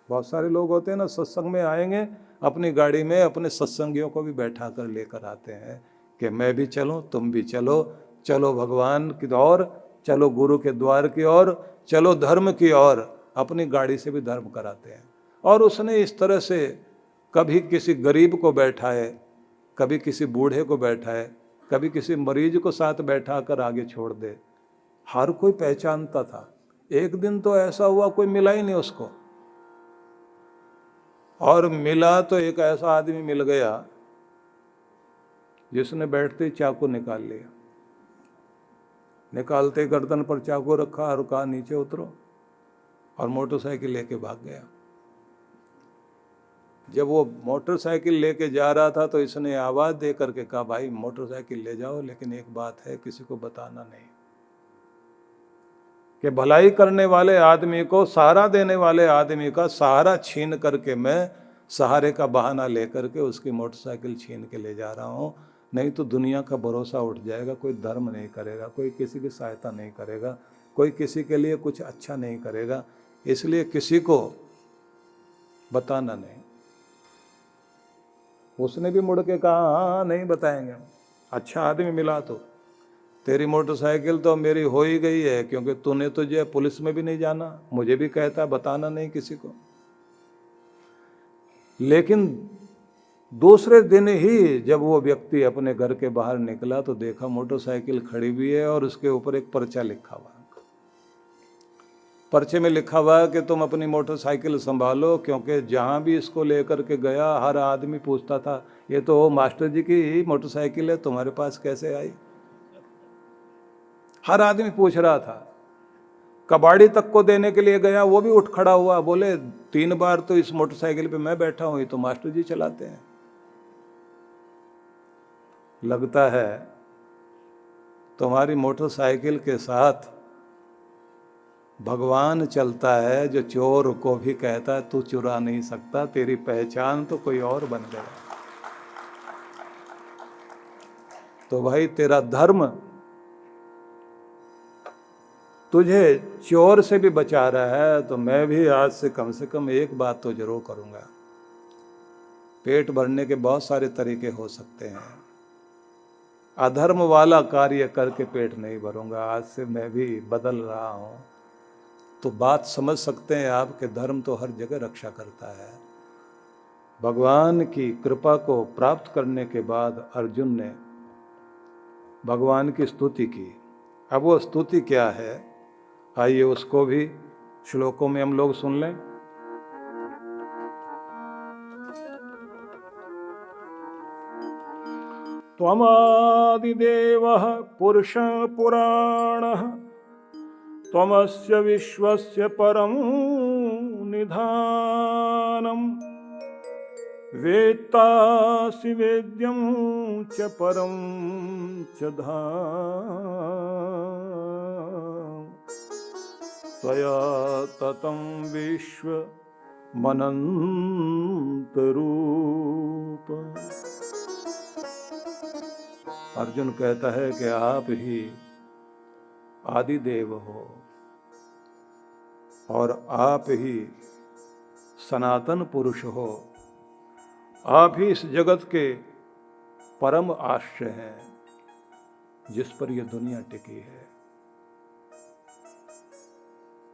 बहुत सारे लोग होते हैं ना, सत्संग में आएंगे, अपनी गाड़ी में अपने सत्संगियों को भी बैठा कर लेकर आते हैं कि मैं भी चलूं, तुम भी चलो, चलो भगवान की ओर, चलो गुरु के द्वार की ओर, चलो धर्म की ओर। अपनी गाड़ी से भी धर्म कराते हैं। और उसने इस तरह से कभी किसी गरीब को बैठाए, कभी किसी बूढ़े को बैठाए, कभी किसी मरीज को साथ बैठा कर आगे छोड़ दे। हर कोई पहचानता था। एक दिन तो ऐसा हुआ कोई मिला ही नहीं उसको, और मिला तो एक ऐसा आदमी मिल गया जिसने बैठते ही चाकू निकाल लिया। निकालते गर्दन पर चाकू रखा और कहा नीचे उतरो, और मोटरसाइकिल लेके भाग गया। जब वो मोटरसाइकिल लेके जा रहा था तो इसने आवाज दे करके कहा, भाई मोटरसाइकिल ले जाओ, लेकिन एक बात है, किसी को बताना नहीं, कि भलाई करने वाले आदमी को, सहारा देने वाले आदमी का सहारा छीन करके मैं सहारे का बहाना लेकर के उसकी मोटरसाइकिल छीन के ले जा रहा हूँ। नहीं तो दुनिया का भरोसा उठ जाएगा, कोई धर्म नहीं करेगा, कोई किसी की सहायता नहीं करेगा, कोई किसी के लिए कुछ अच्छा नहीं करेगा। इसलिए किसी को बताना नहीं। उसने भी मुड़ के कहा, हाँ नहीं बताएंगे, अच्छा आदमी मिला तो। तेरी मोटरसाइकिल तो मेरी हो ही गई है, क्योंकि तूने तो जो पुलिस में भी नहीं जाना, मुझे भी कहता बताना नहीं किसी को। लेकिन दूसरे दिन ही जब वो व्यक्ति अपने घर के बाहर निकला तो देखा मोटरसाइकिल खड़ी हुई है और उसके ऊपर एक पर्चा लिखा हुआ। पर्चे में लिखा हुआ है कि तुम अपनी मोटरसाइकिल संभालो, क्योंकि जहाँ भी इसको लेकर के गया हर आदमी पूछता था, ये तो मास्टर जी की ही मोटरसाइकिल है, तुम्हारे पास कैसे आई? हर आदमी पूछ रहा था। कबाड़ी तक को देने के लिए गया, वो भी उठ खड़ा हुआ, बोले 3 बार तो इस मोटरसाइकिल पे मैं बैठा हूं, ये तो मास्टर जी चलाते हैं। लगता है तुम्हारी मोटरसाइकिल के साथ भगवान चलता है, जो चोर को भी कहता है तू चुरा नहीं सकता, तेरी पहचान तो कोई और बन गया। तो भाई तेरा धर्म तुझे चोर से भी बचा रहा है, तो मैं भी आज से कम एक बात तो जरूर करूंगा। पेट भरने के बहुत सारे तरीके हो सकते हैं, अधर्म वाला कार्य करके पेट नहीं भरूंगा। आज से मैं भी बदल रहा हूं। तो बात समझ सकते हैं आप कि धर्म तो हर जगह रक्षा करता है। भगवान की कृपा को प्राप्त करने के बाद अर्जुन ने भगवान की स्तुति की। अब वो स्तुति क्या है, आइए उसको भी श्लोकों में हम लोग सुन लें। त्वमादिदेवः पुरुषः पुराणः, त्वमस्य विश्वस्य परं निधानम्, वेत्तासि वेद्यं च परं च धाम, त्वया ततं विश्वमनन्तरूप। अर्जुन कहता है कि आप ही आदिदेव हो और आप ही सनातन पुरुष हो। आप ही इस जगत के परम आश्रय हैं, जिस पर यह दुनिया टिकी है।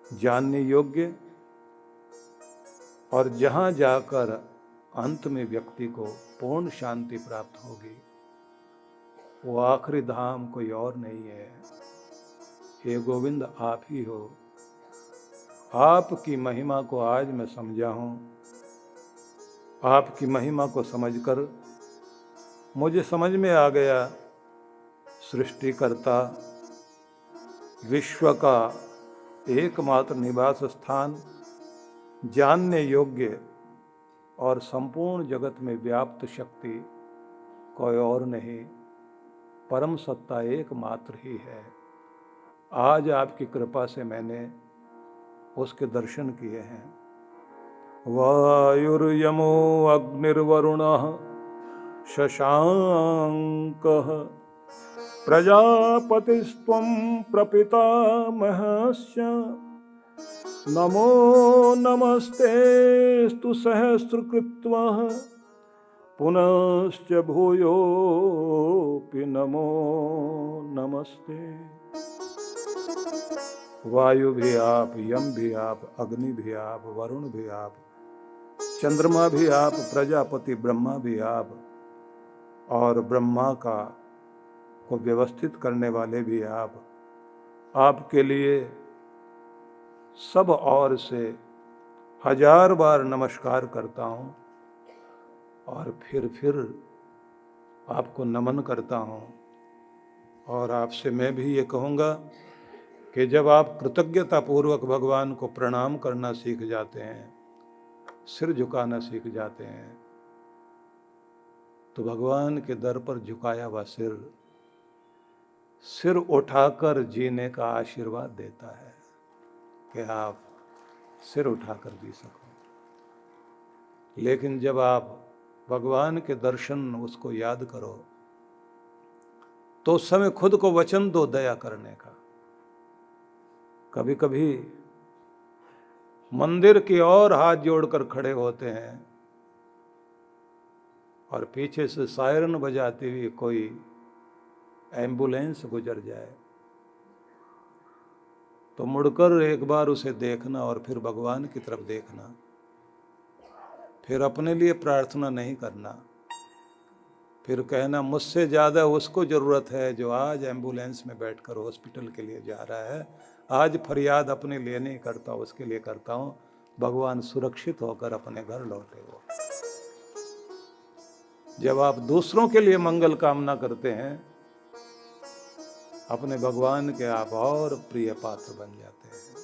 जानने योग्य, और जहां जाकर अंत में व्यक्ति को पूर्ण शांति प्राप्त होगी, वो आखिरी धाम कोई और नहीं है। हे गोविंद, आप ही हो। आपकी महिमा को आज मैं समझा हूँ। आपकी महिमा को समझकर मुझे समझ में आ गया, सृष्टिकर्ता, विश्व का एकमात्र निवास स्थान, जानने योग्य और संपूर्ण जगत में व्याप्त शक्ति कोई और नहीं, परम सत्ता एकमात्र ही है। आज आपकी कृपा से मैंने उसके दर्शन किए हैं। वायुर्यमो अग्निर्वरुणः शशांकः, प्रजापतिस्त्वं प्रपितामहस्य, नमो नमस्ते स्तु सहस्रकृत्वः पुनश्च भूयोऽपि नमो नमस्ते। वायु भी आप, यम भी आप, अग्नि भी आप, वरुण भी आप, चंद्रमा भी आप, प्रजापति ब्रह्मा भी आप, और ब्रह्मा का को व्यवस्थित करने वाले भी आप। आपके लिए सब ओर से 1000 बार नमस्कार करता हूँ और फिर आपको नमन करता हूँ। और आपसे मैं भी ये कहूँगा कि जब आप कृतज्ञता पूर्वक भगवान को प्रणाम करना सीख जाते हैं, सिर झुकाना सीख जाते हैं, तो भगवान के दर पर झुकाया हुआ सिर उठाकर जीने का आशीर्वाद देता है कि आप सिर उठाकर जी सको। लेकिन जब आप भगवान के दर्शन उसको याद करो तो उस समय खुद को वचन दो दया करने का। कभी कभी मंदिर की ओर हाथ जोड़कर खड़े होते हैं और पीछे से सायरन बजाती हुई कोई एम्बुलेंस गुजर जाए तो मुड़कर एक बार उसे देखना और फिर भगवान की तरफ देखना। फिर अपने लिए प्रार्थना नहीं करना, फिर कहना मुझसे ज़्यादा उसको ज़रूरत है जो आज एम्बुलेंस में बैठकर हॉस्पिटल के लिए जा रहा है। आज फरियाद अपने लिए नहीं करता, उसके लिए करता हूँ, भगवान सुरक्षित होकर अपने घर लौटे। वो जब आप दूसरों के लिए मंगल कामना करते हैं, अपने भगवान के आप और प्रिय पात्र बन जाते हैं।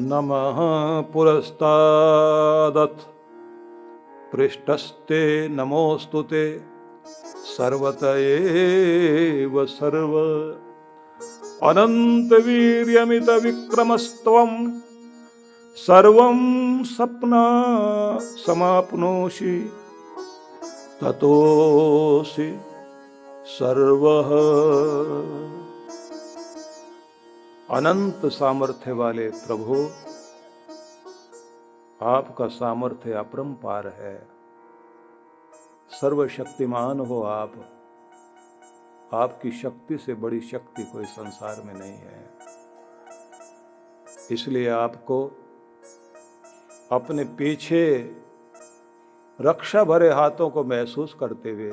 नमः पुरस्तादथ पृष्ठस्ते नमोस्तुते सर्वत एव सर्व अनंत वीर्यमित विक्रमस्त्वं सर्वं सपना समाप्नोषि ततोऽसि सर्वः। अनंत सामर्थ्य वाले प्रभु, आपका सामर्थ्य अपरंपार है, सर्वशक्तिमान हो आप। आपकी शक्ति से बड़ी शक्ति कोई संसार में नहीं है। इसलिए आपको अपने पीछे रक्षा भरे हाथों को महसूस करते हुए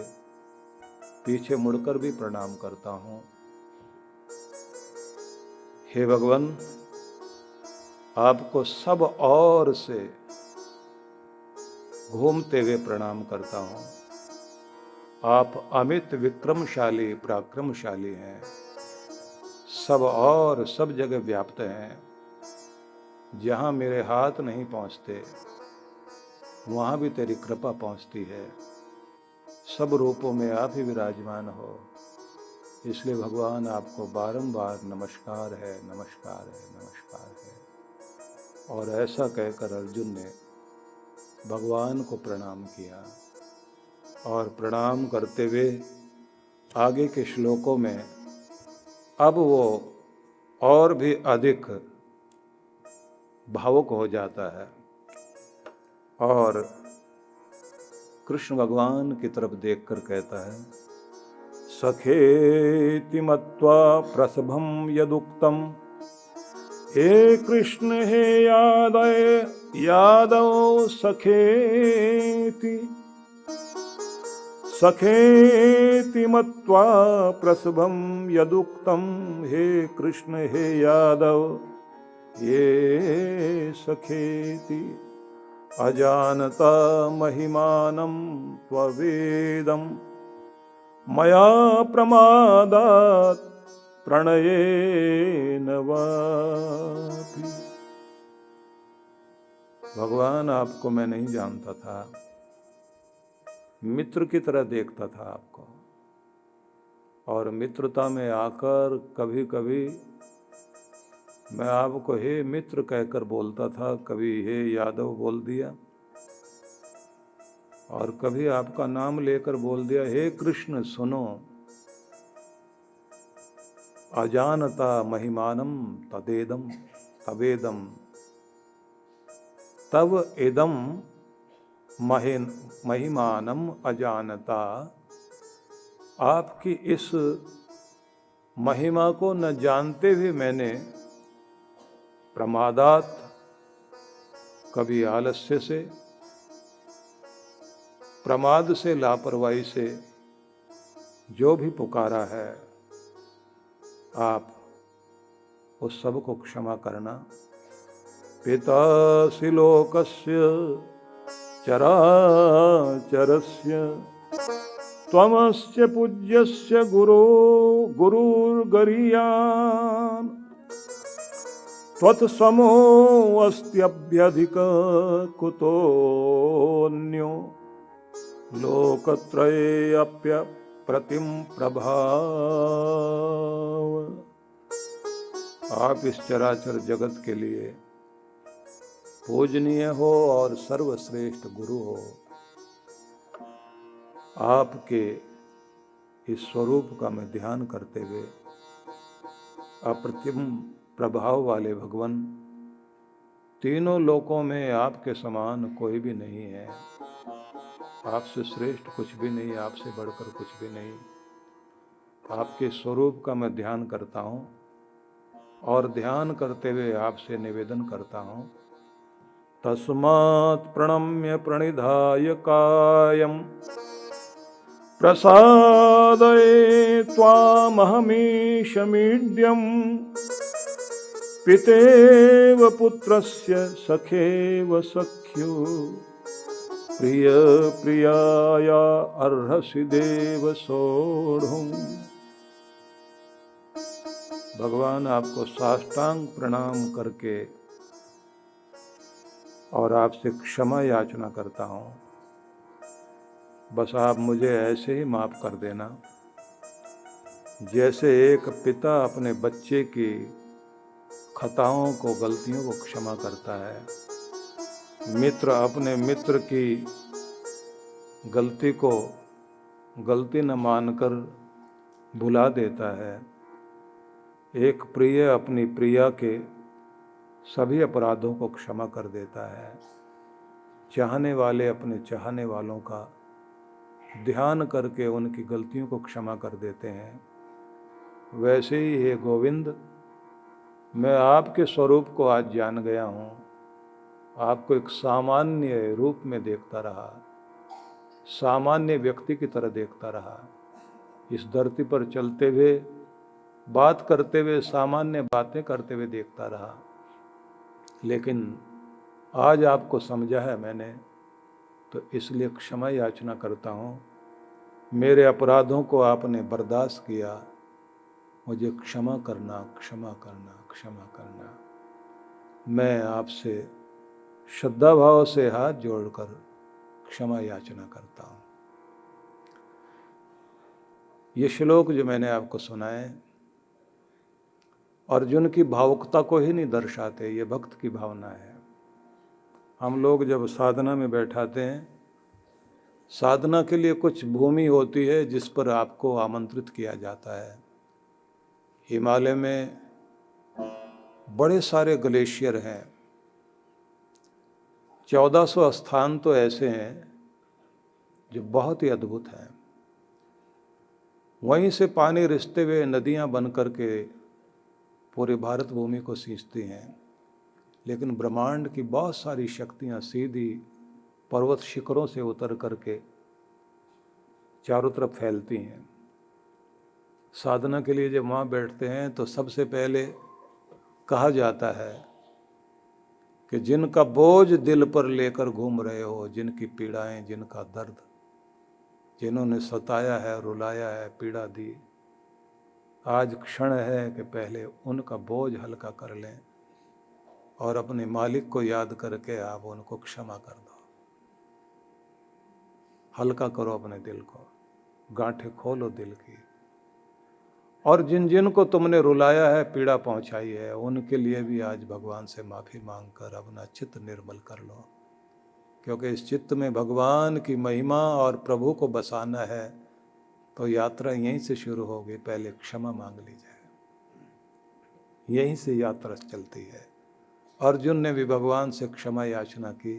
पीछे मुड़कर भी प्रणाम करता हूँ। हे भगवान, आपको सब ओर से घूमते हुए प्रणाम करता हूँ। आप अमित विक्रमशाली पराक्रमशाली हैं, सब और सब जगह व्याप्त हैं। जहाँ मेरे हाथ नहीं पहुँचते वहाँ भी तेरी कृपा पहुँचती है। सब रूपों में आप ही विराजमान हो। इसलिए भगवान आपको बारंबार नमस्कार है, नमस्कार है, नमस्कार है। और ऐसा कहकर अर्जुन ने भगवान को प्रणाम किया। और प्रणाम करते हुए आगे के श्लोकों में अब वो और भी अधिक भावुक हो जाता है और कृष्ण भगवान की तरफ देखकर कहता है, सखेति मत्वा प्रसभं यदुक्तम हे कृष्ण हे यादव सखेति मत्वा प्रसभं यदुक्तम हे कृष्ण हे यादव ये सखेति अजानता महिमानं त्ववेदं मया प्रमादात् प्रणयेन वापि। भगवान, आपको मैं नहीं जानता था, मित्र की तरह देखता था आपको, और मित्रता में आकर कभी कभी मैं आपको हे मित्र कहकर बोलता था, कभी हे यादव बोल दिया, और कभी आपका नाम लेकर बोल दिया, हे कृष्ण सुनो। अजानता महिमानम तदेदम, तवेदम तव इदम महिमानम अजानता। आपकी इस महिमा को न जानते हुए मैंने प्रमादात, कभी आलस्य से, प्रमाद से, लापरवाही से जो भी पुकारा है, आप उस सब को क्षमा करना। पितासि लोकस्य चराचरस्य त्वमस्य पूज्यस्य गुरुर्गरीयान् त्वत्समोऽस्त्यभ्यधिक कुतोऽन्यो लोकत्रयेऽप्यप्रतिम प्रभाव। आप इस चराचर जगत के लिए पूजनीय हो और सर्वश्रेष्ठ गुरु हो। आपके इस स्वरूप का मैं ध्यान करते हुए अप्रतिम प्रभाव वाले भगवान, तीनों लोकों में आपके समान कोई भी नहीं है, आपसे श्रेष्ठ कुछ भी नहीं, आपसे बढ़कर कुछ भी नहीं। आपके स्वरूप का मैं ध्यान करता हूँ और ध्यान करते हुए आपसे निवेदन करता हूँ। तस्मात् प्रणम्य प्रणिधाय कायं प्रसादये त्वामहमीशमीड्यम् पितेव पुत्रस्य सखेव सख्यो प्रिय प्रियाया अर्हसि देव सोढ़ुम्। भगवान आपको साष्टांग प्रणाम करके और आपसे क्षमा याचना करता हूँ। बस आप मुझे ऐसे ही माफ कर देना जैसे एक पिता अपने बच्चे की खताओं को, गलतियों को क्षमा करता है, मित्र अपने मित्र की गलती को गलती न मानकर भुला देता है, एक प्रिय अपनी प्रिया के सभी अपराधों को क्षमा कर देता है, चाहने वाले अपने चाहने वालों का ध्यान करके उनकी गलतियों को क्षमा कर देते हैं, वैसे ही हे गोविंद, मैं आपके स्वरूप को आज जान गया हूँ। आपको एक सामान्य रूप में देखता रहा, सामान्य व्यक्ति की तरह देखता रहा, इस धरती पर चलते हुए, बात करते हुए, सामान्य बातें करते हुए देखता रहा। लेकिन आज आपको समझा है मैंने, तो इसलिए क्षमा याचना करता हूँ। मेरे अपराधों को आपने बर्दाश्त किया, मुझे क्षमा करना, क्षमा करना, क्षमा करना। मैं आपसे श्रद्धा भाव से हाथ जोड़कर क्षमा याचना करता हूँ। ये श्लोक जो मैंने आपको सुनाए अर्जुन की भावुकता को ही नहीं दर्शाते, ये भक्त की भावना है। हम लोग जब साधना में बैठाते हैं, साधना के लिए कुछ भूमि होती है जिस पर आपको आमंत्रित किया जाता है। हिमालय में बड़े सारे ग्लेशियर हैं, 1400 स्थान तो ऐसे हैं जो बहुत ही अद्भुत हैं। वहीं से पानी रिसते हुए नदियां बन करके पूरे भारत भूमि को सींचती हैं। लेकिन ब्रह्मांड की बहुत सारी शक्तियां सीधी पर्वत शिखरों से उतर करके चारों तरफ फैलती हैं। साधना के लिए जब वहाँ बैठते हैं तो सबसे पहले कहा जाता है कि जिनका बोझ दिल पर लेकर घूम रहे हो, जिनकी पीड़ाएं, जिनका दर्द, जिन्होंने सताया है, रुलाया है, पीड़ा दी, आज क्षण है कि पहले उनका बोझ हल्का कर लें और अपने मालिक को याद करके आप उनको क्षमा कर दो। हल्का करो अपने दिल को, गांठें खोलो दिल की। और जिन जिन को तुमने रुलाया है, पीड़ा पहुंचाई है, उनके लिए भी आज भगवान से माफ़ी मांगकर अपना चित्त निर्मल कर लो, क्योंकि इस चित्त में भगवान की महिमा और प्रभु को बसाना है। तो यात्रा यहीं से शुरू होगी। पहले क्षमा मांग ली जाए, यहीं से यात्रा चलती है। अर्जुन ने भी भगवान से क्षमा याचना की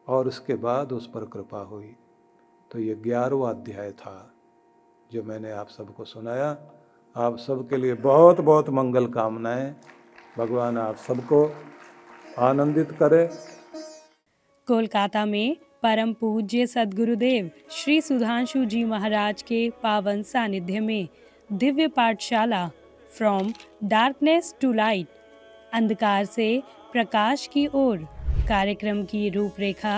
और उसके बाद उस पर कृपा हुई। तो ये 11वां अध्याय था जो मैंने आप सबको सुनाया। आप सबके लिए बहुत बहुत मंगल कामनाएं। भगवान आप सबको आनंदित करे। कोलकाता में परम पूज्य सद्गुरुदेव श्री सुधांशु जी महाराज के पावन सानिध्य में दिव्य पाठशाला फ्रॉम डार्कनेस टू लाइट, अंधकार से प्रकाश की ओर कार्यक्रम की रूपरेखा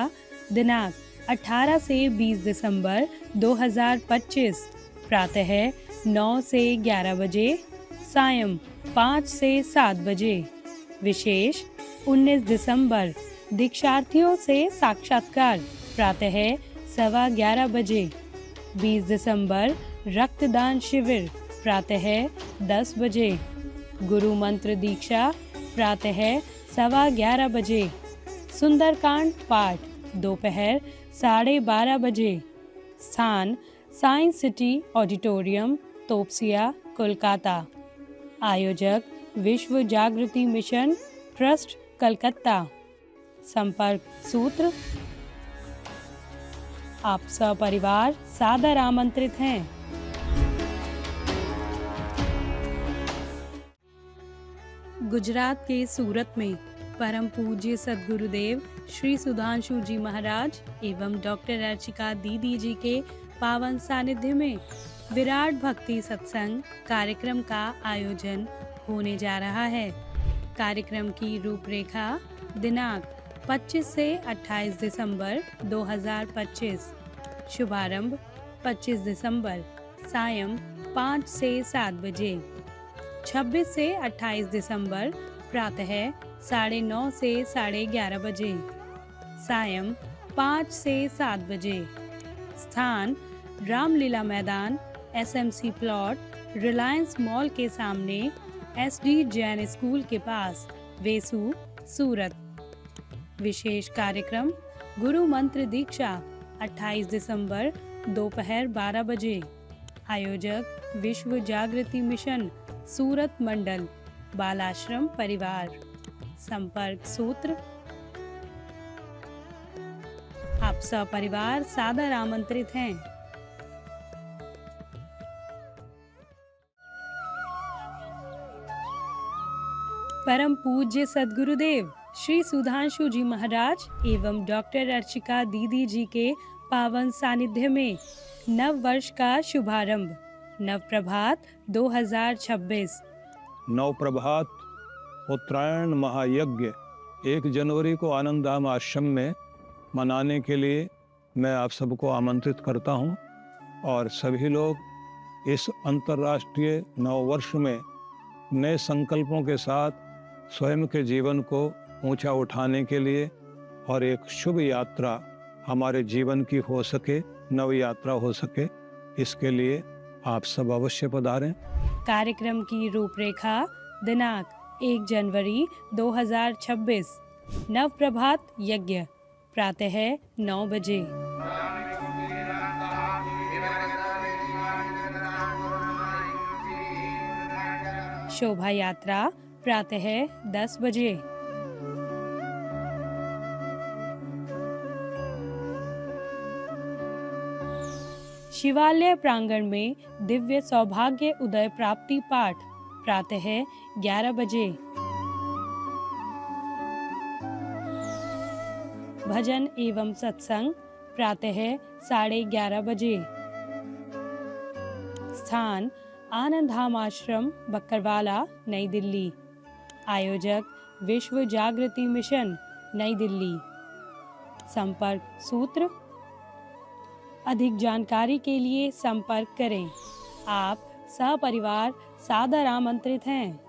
दिनांक 18 से 20 दिसंबर 2025 प्रातः 9 से 11 बजे, सायं 5 से 7 बजे। विशेष 19 दिसंबर दीक्षार्थियों से साक्षात्कार प्रातः 11:15 बजे। 20 दिसंबर रक्तदान शिविर प्रातः 10 बजे। गुरु मंत्र दीक्षा प्रातः 11:15 बजे। सुंदरकांड पाठ दोपहर 12:30 बजे। स्थान science city auditorium, Topsia, Kolkata. आयोजक विश्व जागृति मिशन ट्रस्ट, कलकत्ता। संपर्क सूत्र। आप सपरिवार सादर आमंत्रित हैं। गुजरात के सूरत में परम पूज्य सद्गुरुदेव श्री सुधांशु जी महाराज एवं डॉक्टर अर्चिका दीदी जी के पावन सानिध्य में विराट भक्ति सत्संग कार्यक्रम का आयोजन होने जा रहा है। कार्यक्रम की रूपरेखा दिनांक 25 से 28 दिसंबर 2025। शुभारंभ 25 दिसंबर सायं 5 से 7 बजे। 26 से 28 दिसंबर प्रातः 9:30 से 11:30 बजे, सायं 5 से 7 बजे। स्थान रामलीला मैदान, SMC प्लॉट, रिलायंस मॉल के सामने, SD जैन स्कूल के पास, वेसू, सूरत। विशेष कार्यक्रम गुरु मंत्र दीक्षा 28 दिसंबर दोपहर 12 बजे। आयोजक विश्व जागृति मिशन सूरत मंडल, बालाश्रम परिवार। संपर्क सूत्र। आप सपरिवार सादर आमंत्रित हैं। परम पूज्य सद्गुरुदेव श्री सुधांशु जी महाराज एवं डॉक्टर अर्चिका दीदी जी के पावन सानिध्य में नव वर्ष का शुभारंभ। नव प्रभात 2026। नव प्रभात उत्तरायण महायज्ञ 1 जनवरी को आनंदधाम आश्रम में मनाने के लिए मैं आप सबको आमंत्रित करता हूं। और सभी लोग इस अंतर्राष्ट्रीय नव वर्ष में नए संकल्पों के साथ स्वयं के जीवन को ऊंचा उठाने के लिए और एक शुभ यात्रा हमारे जीवन की हो सके, नव यात्रा हो सके, इसके लिए आप सब अवश्य पधारें। कार्यक्रम की रूपरेखा दिनांक 1 जनवरी 2026। नव प्रभात यज्ञ प्रातः 9 बजे। शोभा यात्रा प्रातः 10 बजे। शिवालय प्रांगण में दिव्य सौभाग्य उदय प्राप्ति पाठ प्रातः 11 बजे। भजन एवं सत्संग प्रातः 11:30 बजे। स्थान आनंदधाम आश्रम, बक्करवाला, नई दिल्ली। आयोजक विश्व जागृति मिशन, नई दिल्ली। संपर्क सूत्र। अधिक जानकारी के लिए संपर्क करें। आप सपरिवार सादर आमंत्रित हैं।